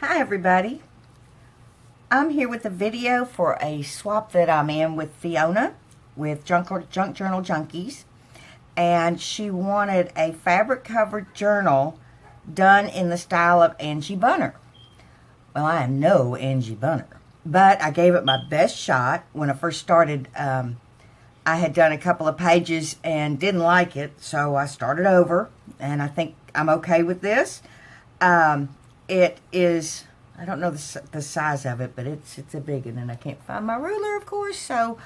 Hi everybody, I'm here with a video for a swap that I'm in with Fiona with Junk Journal Junkies, and she wanted a fabric covered journal done in the style of Angie Bunner. Well, I am no Angie Bunner, but I gave it my best shot. When I first started, I had done a couple of pages and didn't like it, so I started over, and I think I'm okay with this. It is, I don't know the size of it, but it's a big one, and I can't find my ruler, of course, so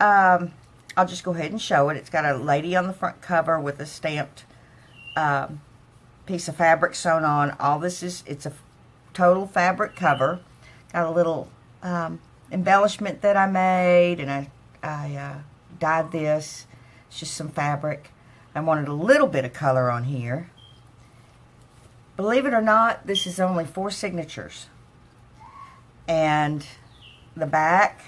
I'll just go ahead and show it. It's got a lady on the front cover with a stamped piece of fabric sewn on. All this is, it's a total fabric cover. Got a little embellishment that I made, and I dyed this. It's just some fabric. I wanted a little bit of color on here. Believe it or not, this is only 4 signatures. And the back,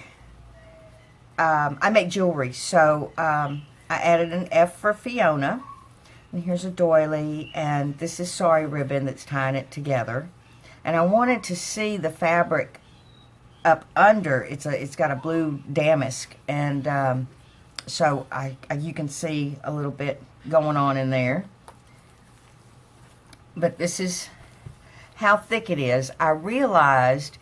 I make jewelry, so I added an F for Fiona. And here's a doily, and this is sari ribbon that's tying it together. And I wanted to see the fabric up under. It's got a blue damask, and so you can see a little bit going on in there. But this is how thick it is. I realized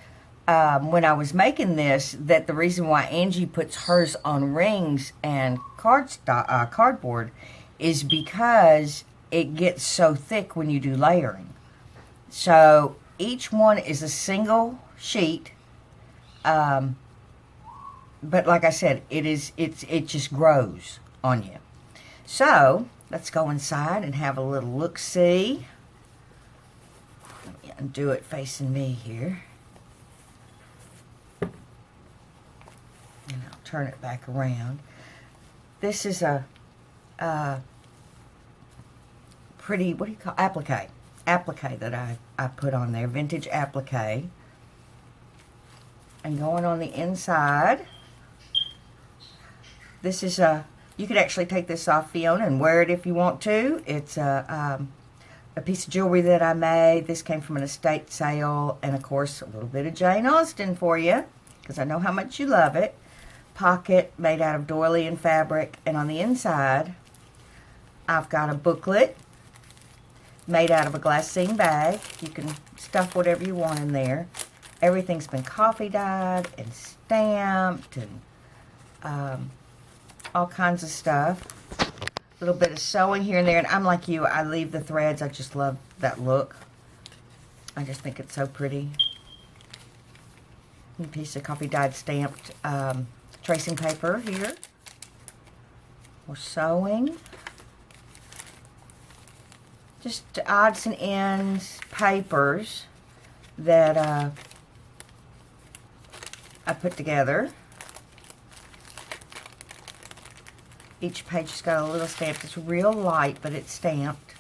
when I was making this that the reason why Angie puts hers on rings and cardboard is because it gets so thick when you do layering. So each one is a single sheet, but like I said, it just grows on you. So let's go inside and have a little look-see. And do it facing me here. And I'll turn it back around. This is a pretty, what do you call it? Applique. Applique that I put on there. Vintage applique. And going on the inside, this is you could actually take this off, Fiona, and wear it if you want to. It's a piece of jewelry that I made. This came from an estate sale, and of course a little bit of Jane Austen for you, because I know how much you love it. Pocket made out of doily and fabric, and on the inside I've got a booklet made out of a glassine bag. You can stuff whatever you want in there. Everything's been coffee dyed and stamped and all kinds of stuff. A little bit of sewing here and there, and I'm like you, I leave the threads. I just love that look. I just think it's so pretty. A piece of coffee dyed stamped tracing paper here. More sewing. Just odds and ends papers that I put together. Each page has got a little stamp. It's real light, but it's stamped.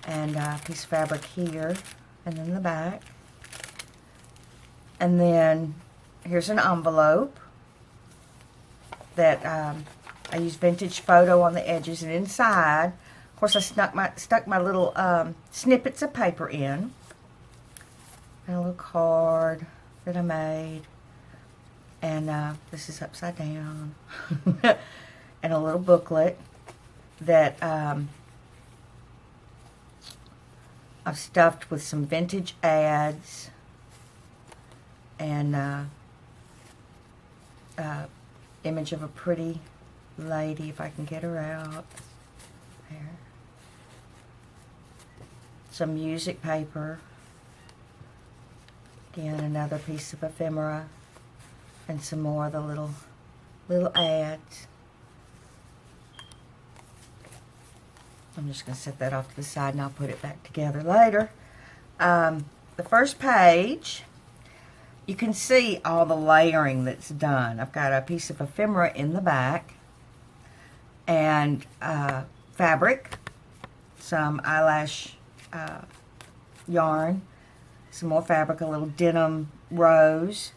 And a piece of fabric here, and then the back. And then here's an envelope that I used vintage photo on the edges, and inside, of course, I stuck my little snippets of paper in, and a little card that I made. And this is upside down. And a little booklet that I've stuffed with some vintage ads and image of a pretty lady, if I can get her out. There. Some music paper. Again, another piece of ephemera. And some more of the little ads. I'm just going to set that off to the side, and I'll put it back together later. The first page, you can see all the layering that's done. I've got a piece of ephemera in the back, and fabric, some eyelash yarn, some more fabric, a little denim rose,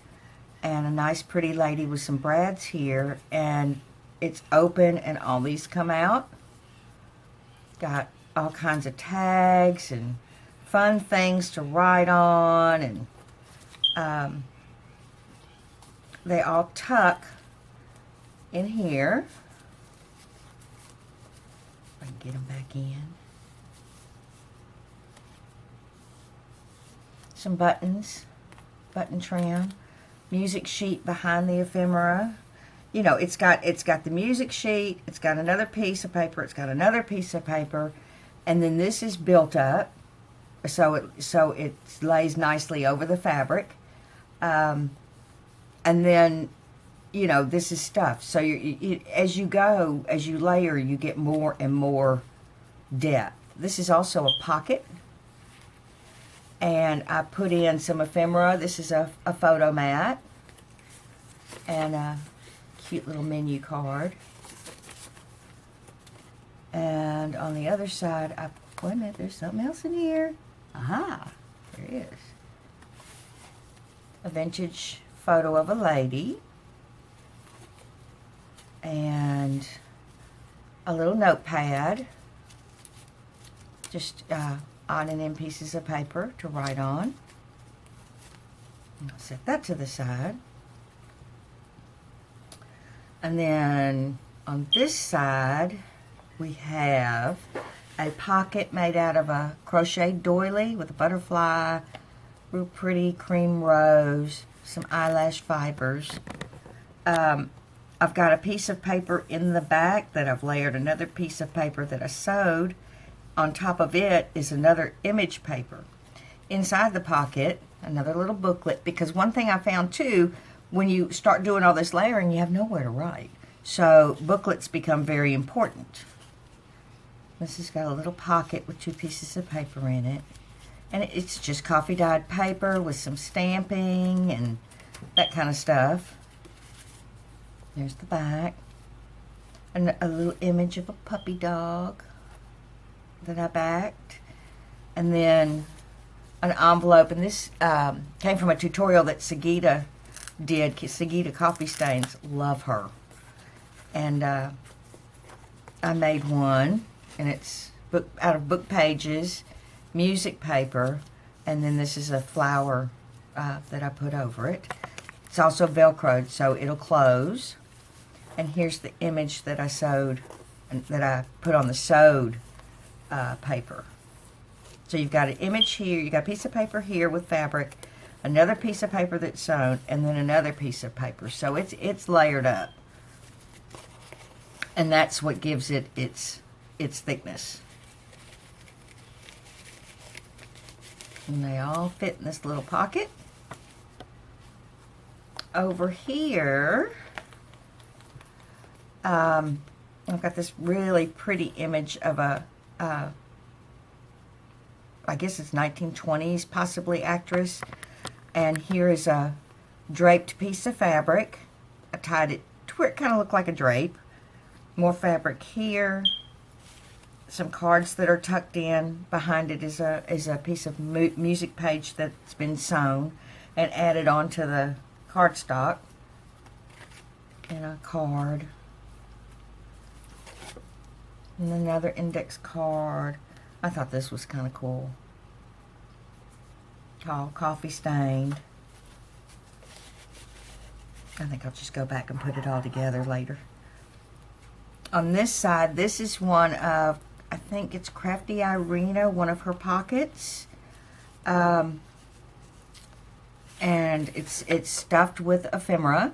and a nice pretty lady with some brads here, and it's open and all these come out. Got all kinds of tags and fun things to write on, and they all tuck in here. I can get them back in. Some buttons, button trim, music sheet behind the ephemera. You know, it's got the music sheet, it's got another piece of paper, it's got another piece of paper, and then this is built up so it lays nicely over the fabric. And then, you know, this is stuff. So as you go, as you layer, you get more and more depth. This is also a pocket. And I put in some ephemera. This is a photo mat. And a cute little menu card. And on the other side, wait a minute, there's something else in here. Aha, there it is. A vintage photo of a lady. And a little notepad. Just on and in pieces of paper to write on. And I'll set that to the side. And then on this side, we have a pocket made out of a crocheted doily with a butterfly, real pretty cream rose, some eyelash fibers. I've got a piece of paper in the back that I've layered another piece of paper that I sewed. On top of it is another image paper. Inside the pocket, another little booklet, because one thing I found too, when you start doing all this layering, you have nowhere to write. So booklets become very important. This has got a little pocket with 2 pieces of paper in it. And it's just coffee dyed paper with some stamping and that kind of stuff. There's the back. And a little image of a puppy dog that I backed. And then an envelope. And this came from a tutorial that Sagita did. Sagita Coffee Stains. Love her. And I made one. And it's out of book pages, music paper, and then this is a flower that I put over it. It's also Velcroed, so it'll close. And here's the image that I sewed, that I put on the sewed paper. So you've got an image here, you've got a piece of paper here with fabric, another piece of paper that's sewn, and then another piece of paper. So it's layered up. And that's what gives it its thickness. And they all fit in this little pocket. Over here, I've got this really pretty image of a, I guess it's 1920s, possibly actress. And here is a draped piece of fabric. I tied it to where it kind of looked like a drape. More fabric here. Some cards that are tucked in. Behind it is a piece of music page that's been sewn and added onto the cardstock. And a card. And another index card. I thought this was kind of cool. All coffee stained. I think I'll just go back and put it all together later. On this side, this is one of, I think it's Crafty Irina, one of her pockets. And it's stuffed with ephemera.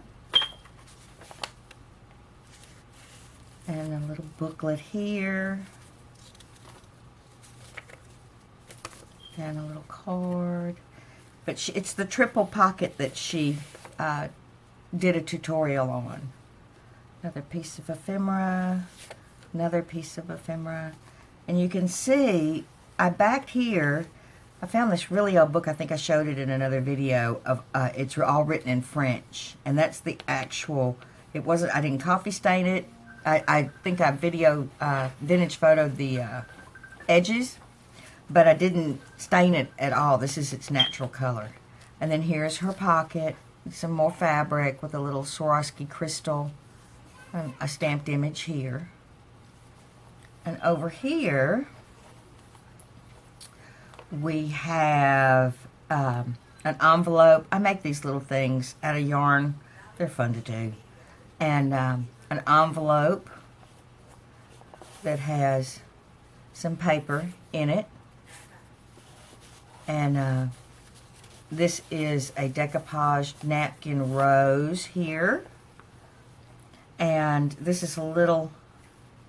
And a little booklet here. And a little card. But it's the triple pocket that she did a tutorial on. Another piece of ephemera. Another piece of ephemera. And you can see, I backed here, I found this really old book, I think I showed it in another video, of it's all written in French. And that's the actual, it wasn't, I didn't coffee stain it. I think I vintage photoed the edges, but I didn't stain it at all. This is its natural color. And then here's her pocket, some more fabric with a little Swarovski crystal, and a stamped image here. And over here, we have an envelope. I make these little things out of yarn. They're fun to do. And an envelope that has some paper in it. And this is a decoupaged napkin rose here. And this is a little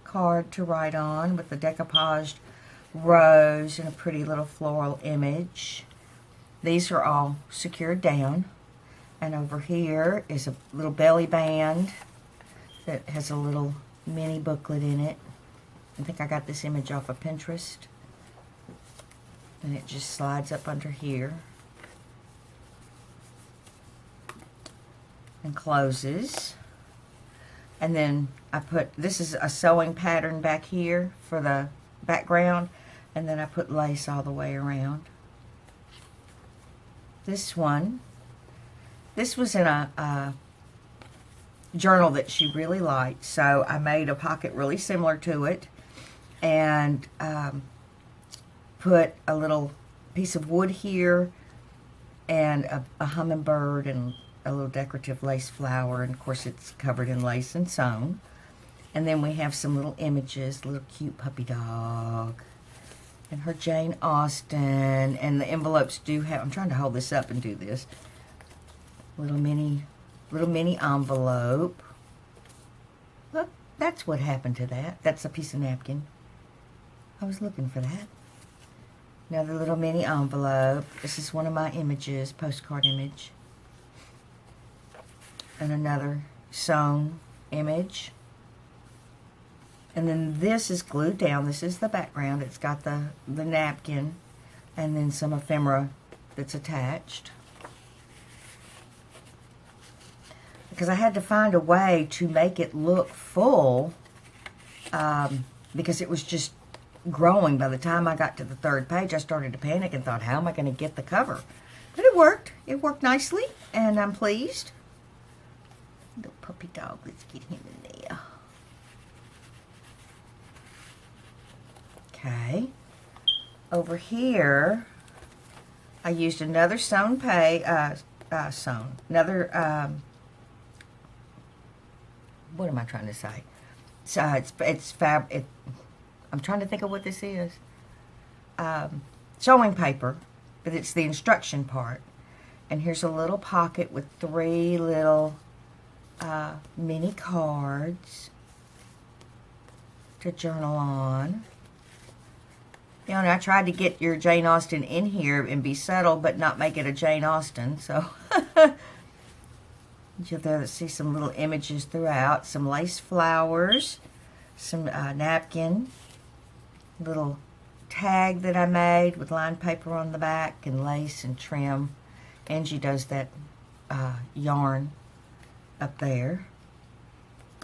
card to write on with the decoupaged rose and a pretty little floral image. These are all secured down. And over here is a little belly band that has a little mini booklet in it. I think I got this image off of Pinterest. And it just slides up under here and closes. And then I put, this is a sewing pattern back here for the background, and then I put lace all the way around. This one, this was in a journal that she really liked, so I made a pocket really similar to it, and put a little piece of wood here, and a hummingbird, and a little decorative lace flower, and of course it's covered in lace and sewn. And then we have some little images, little cute puppy dog, and her Jane Austen, and the envelopes do have, I'm trying to hold this up and do this, little mini envelope. Look, that's what happened to that. That's a piece of napkin. I was looking for that. Another little mini envelope. This is one of my images, postcard image. And another sewn image. And then this is glued down. This is the background. It's got the napkin and then some ephemera that's attached. Because I had to find a way to make it look full, because it was just growing. By the time I got to the third page, I started to panic and thought, how am I going to get the cover? But it worked. It worked nicely, and I'm pleased. Little puppy dog, let's get him in there. Okay. Over here, I used another sewn another, what am I trying to say? So I'm trying to think of what this is. Sewing paper, but it's the instruction part. And here's a little pocket with 3 little mini cards to journal on. You know, and I tried to get your Jane Austen in here and be subtle, but not make it a Jane Austen. So you'll see some little images throughout, some lace flowers, some napkin, little tag that I made with lined paper on the back and lace and trim. Angie does that yarn up there.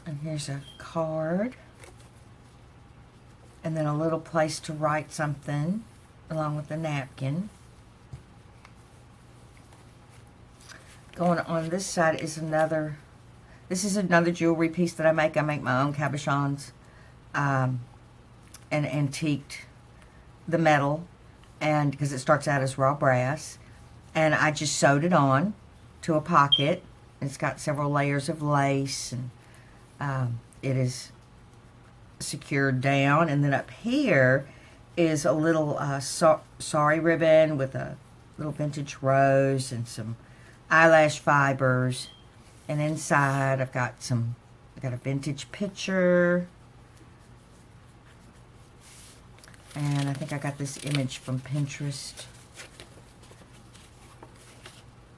And here's a card. And then a little place to write something along with the napkin. Going on this side is another, this is another jewelry piece that I make. I make my own cabochons, and antiqued the metal, and because it starts out as raw brass, and I just sewed it on to a pocket. It's got several layers of lace, and it is secured down. And then up here is a little sari ribbon with a little vintage rose and some eyelash fibers. And inside I've got a vintage picture, and I think I got this image from Pinterest.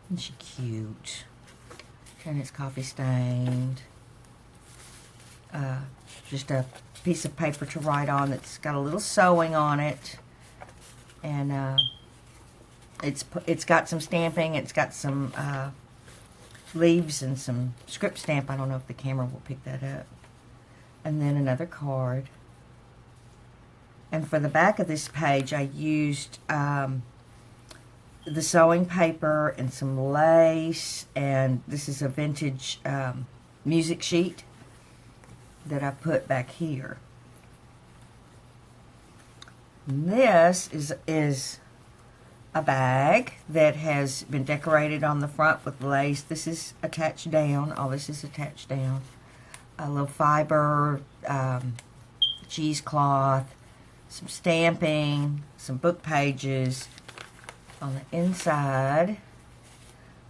Isn't she cute? And it's coffee stained. Just a piece of paper to write on that's got a little sewing on it, and it's got some stamping. It's got some leaves and some script stamp. I don't know if the camera will pick that up. And then another card. And for the back of this page, I used the sewing paper and some lace, and this is a vintage music sheet that I put back here. And this is a bag that has been decorated on the front with lace. This is attached down. All this is attached down. A little fiber, cheesecloth, some stamping, some book pages. On the inside,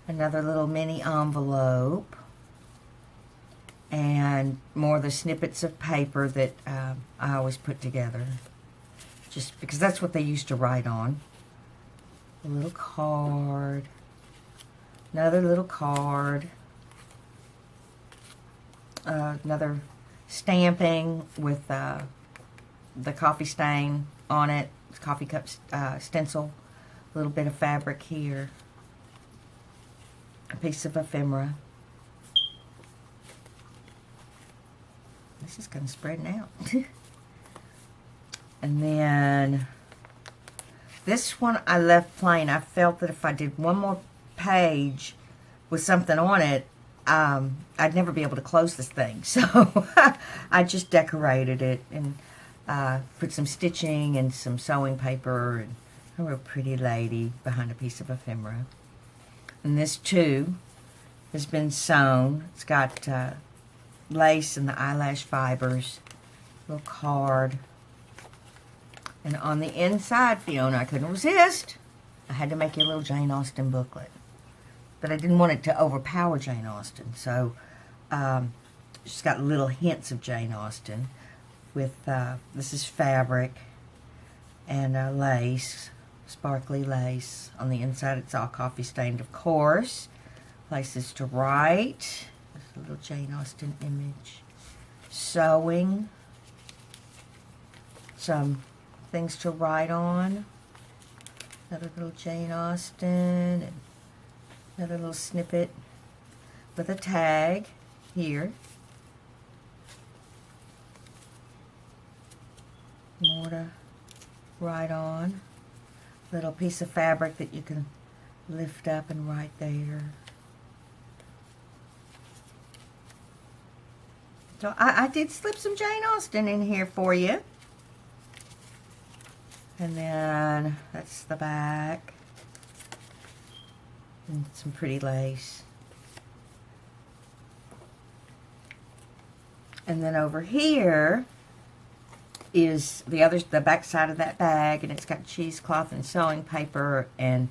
another little mini envelope, and more of the snippets of paper that I always put together, just because that's what they used to write on. A little card, another little card, another stamping with the coffee stain on it, coffee cup stencil, a little bit of fabric here, a piece of ephemera. This is kind of spreading out. And then this one I left plain. I felt that if I did one more page with something on it, I'd never be able to close this thing. So I just decorated it and put some stitching and some sewing paper and a real pretty lady behind a piece of ephemera. And this too has been sewn. It's got lace and the eyelash fibers, little card. And on the inside, Fiona, I couldn't resist. I had to make you a little Jane Austen booklet. But I didn't want it to overpower Jane Austen. So she's got little hints of Jane Austen with, this is fabric and lace, sparkly lace. On the inside, it's all coffee stained, of course. Places to write. There's a little Jane Austen image. Sewing. Some things to write on. Another little Jane Austen. And another little snippet with a tag here. More to write on. Little piece of fabric that you can lift up and write there. So I did slip some Jane Austen in here for you. And then that's the back. And some pretty lace. And then over here is the back side of that bag, and it's got cheesecloth and sewing paper, and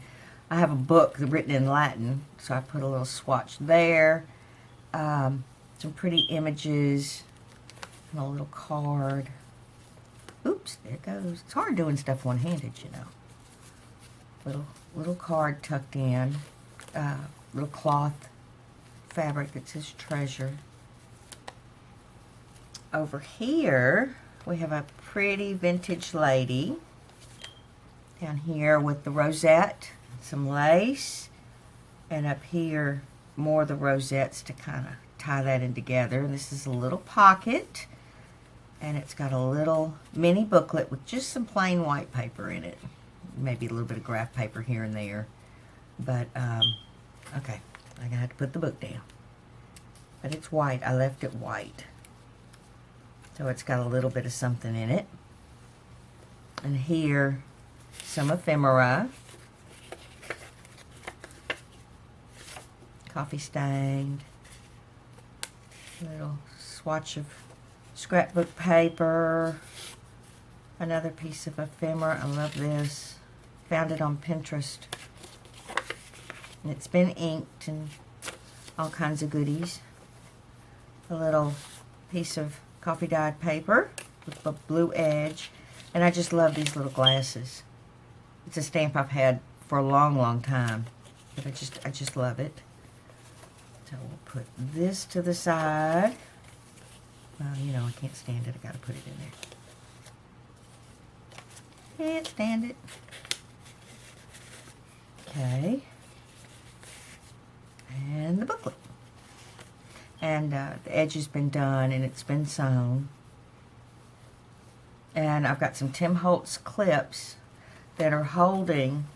I have a book written in Latin, so I put a little swatch there. Some pretty images and a little card. Oops, there it goes. It's hard doing stuff one-handed, you know. Little card tucked in. Little cloth fabric that says treasure. Over here, we have a pretty vintage lady down here with the rosette, some lace, and up here, more of the rosettes to kind of tie that in together. And this is a little pocket, and it's got a little mini booklet with just some plain white paper in it. Maybe a little bit of graph paper here and there. But, okay, I'm going to have to put the book down. But it's white. I left it white. So it's got a little bit of something in it. And here, some ephemera. Coffee stained. Little swatch of scrapbook paper. Another piece of ephemera. I love this. Found it on Pinterest. And it's been inked and all kinds of goodies. A little piece of coffee dyed paper with a blue edge. And I just love these little glasses. It's a stamp I've had for a long, long time. But I just love it. So we'll put this to the side. Well, you know, I can't stand it. I gotta put it in there. Can't stand it. Okay. And the booklet. And the edge has been done and it's been sewn. And I've got some Tim Holtz clips that are holding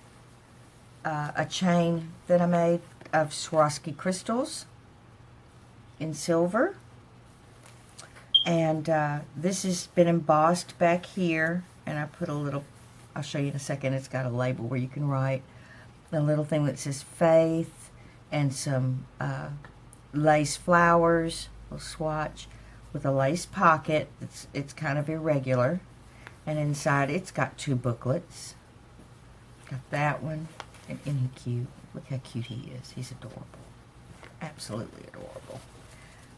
a chain that I made of Swarovski crystals in silver. And this has been embossed back here, and I put a little I'll show you in a second. It's got a label where you can write a little thing that says Faith and some lace flowers, a little swatch with a lace pocket. It's kind of irregular. And inside it's got 2 booklets. Got that one. And isn't he cute? Look how cute he is. He's adorable. Absolutely adorable.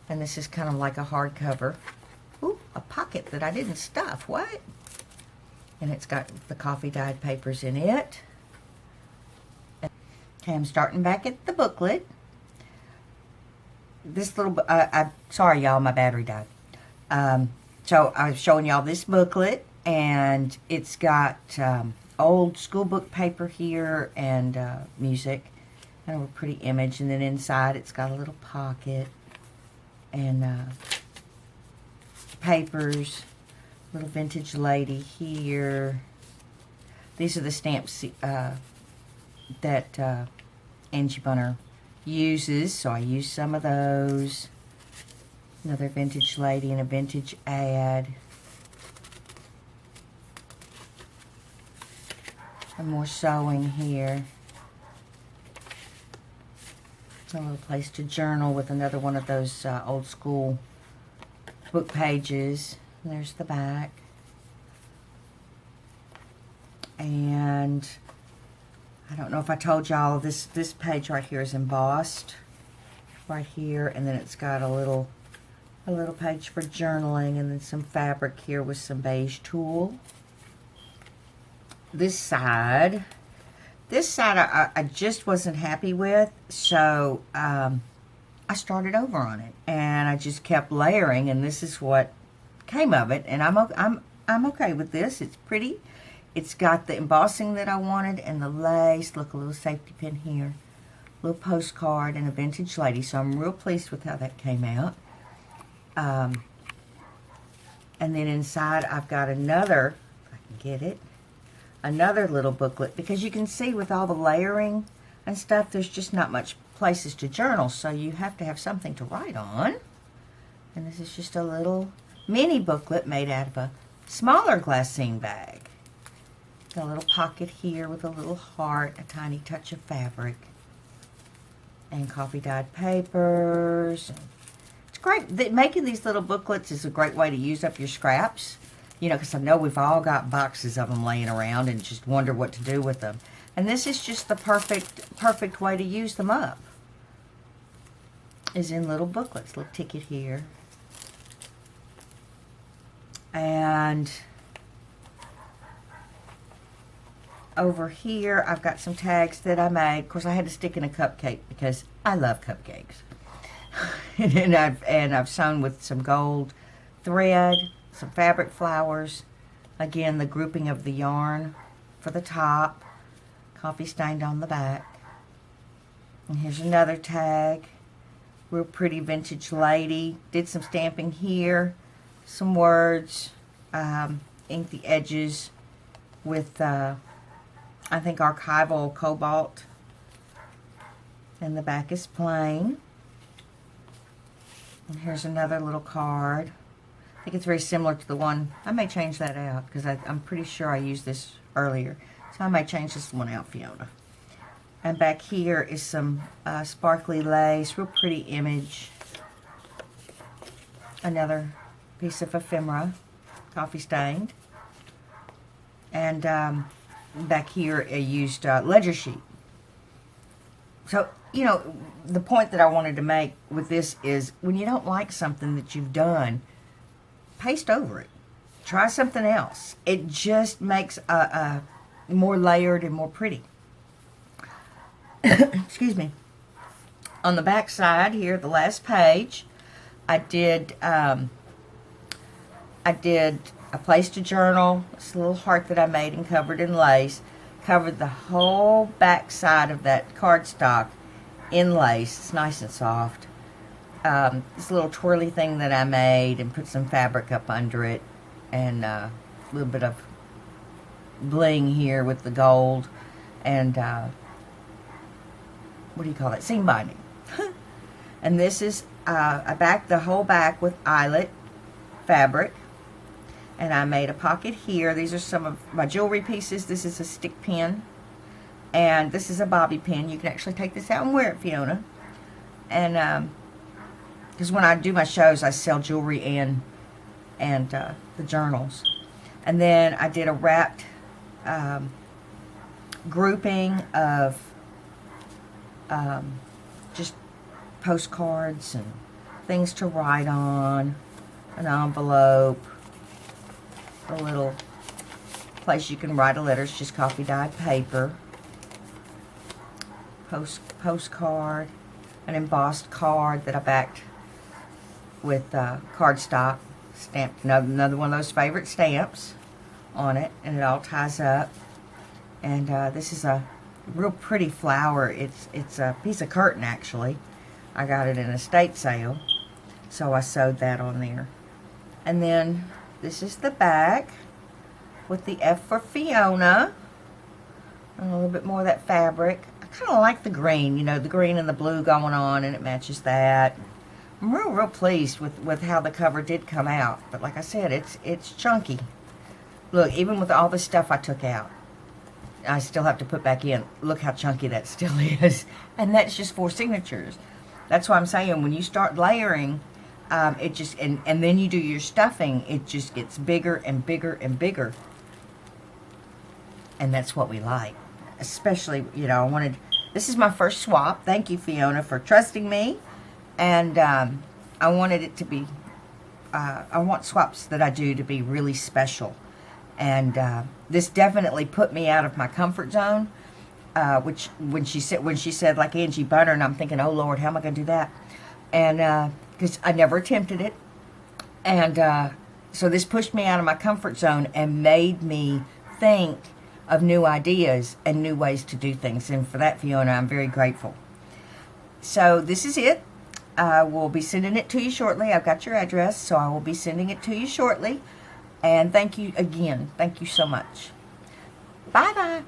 And this is kind of like a hardcover. Ooh, a pocket that I didn't stuff. What? And it's got the coffee dyed papers in it. Okay, I'm starting back at the booklet. This little, sorry y'all, my battery died. So I was showing y'all this booklet, and it's got old school book paper here and music. Kind of a pretty image, and then inside it's got a little pocket and papers. Little vintage lady here. These are the stamps that Angie Bunner uses, so I use some of those. Another vintage lady and a vintage ad. And more sewing here. A little place to journal with another one of those old school book pages. And there's the back. And I don't know if I told y'all, this page right here is embossed right here, and then it's got a little page for journaling, and then some fabric here with some beige tulle. This side I just wasn't happy with, so I started over on it, and I just kept layering, and this is what came of it. And I'm okay with this. It's pretty. It's got the embossing that I wanted and the lace. Look, a little safety pin here, a little postcard, and a vintage lady. So I'm real pleased with how that came out. And then inside I've got another, if I can get it, another little booklet, because you can see with all the layering and stuff, there's just not much places to journal, so you have to have something to write on. And this is just a little mini booklet made out of a smaller glassine bag. Got a little pocket here with a little heart, a tiny touch of fabric, and coffee dyed papers. It's great. Making these little booklets is a great way to use up your scraps. You know, because I know we've all got boxes of them laying around and just wonder what to do with them. And this is just the perfect way to use them up. Is in little booklets. Little ticket here. And over here, I've got some tags that I made. Of course, I had to stick in a cupcake because I love cupcakes. and I've sewn with some gold thread, some fabric flowers. Again, the grouping of the yarn for the top. Coffee stained on the back. And here's another tag. Real pretty vintage lady. Did some stamping here. Some words. Inked the edges with, I think, archival cobalt. And the back is plain. And here's another little card. I think it's very similar to the one. I may change that out because I'm pretty sure I used this earlier. So I may change this one out, Fiona. And back here is some sparkly lace. Real pretty image. Another piece of ephemera. Coffee stained. And back here I used ledger sheet. So, you know, the point that I wanted to make with this is when you don't like something that you've done, paste over it. Try something else. It just makes a more layered and more pretty. Excuse me. On the back side here, the last page, I did a place to journal. It's a little heart that I made and covered in lace. Covered the whole back side of that cardstock in lace. It's nice and soft. This little twirly thing that I made and put some fabric up under it, and a little bit of bling here with the gold, and what do you call that? Seam binding. And this is I backed the whole back with eyelet fabric. And I made a pocket here. These are some of my jewelry pieces. This is a stick pin. And this is a bobby pin. You can actually take this out and wear it, Fiona. And because when I do my shows, I sell jewelry and the journals. And then I did a wrapped grouping of just postcards and things to write on, an envelope, a little place you can write a letter. It's just coffee dyed paper, postcard, an embossed card that I backed with cardstock, stamped another one of those favorite stamps on it, and it all ties up. And this is a real pretty flower. It's a piece of curtain, actually. I got it in a estate sale, so I sewed that on there. And then this is the back with the F for Fiona and a little bit more of that fabric. I kind of like the green, you know, the green and the blue going on, and it matches that. I'm real pleased with how the cover did come out. But like I said, it's chunky. Look, even with all the stuff I took out, I still have to put back in. Look how chunky that still is. And that's just 4 signatures. That's why I'm saying when you start layering, it just, and then you do your stuffing, it just gets bigger and bigger and bigger. And that's what we like. Especially, you know, this is my first swap. Thank you, Fiona, for trusting me. And I wanted it to be, I want swaps that I do to be really special. And this definitely put me out of my comfort zone. Which when she said like Angie Butter, and I'm thinking, oh Lord, how am I going to do that? And because I never attempted it, and so this pushed me out of my comfort zone and made me think of new ideas and new ways to do things. And for that, Fiona, I'm very grateful. So this is it. I will be sending it to you shortly. I've got your address, so I will be sending it to you shortly. And thank you again. Thank you so much. Bye-bye.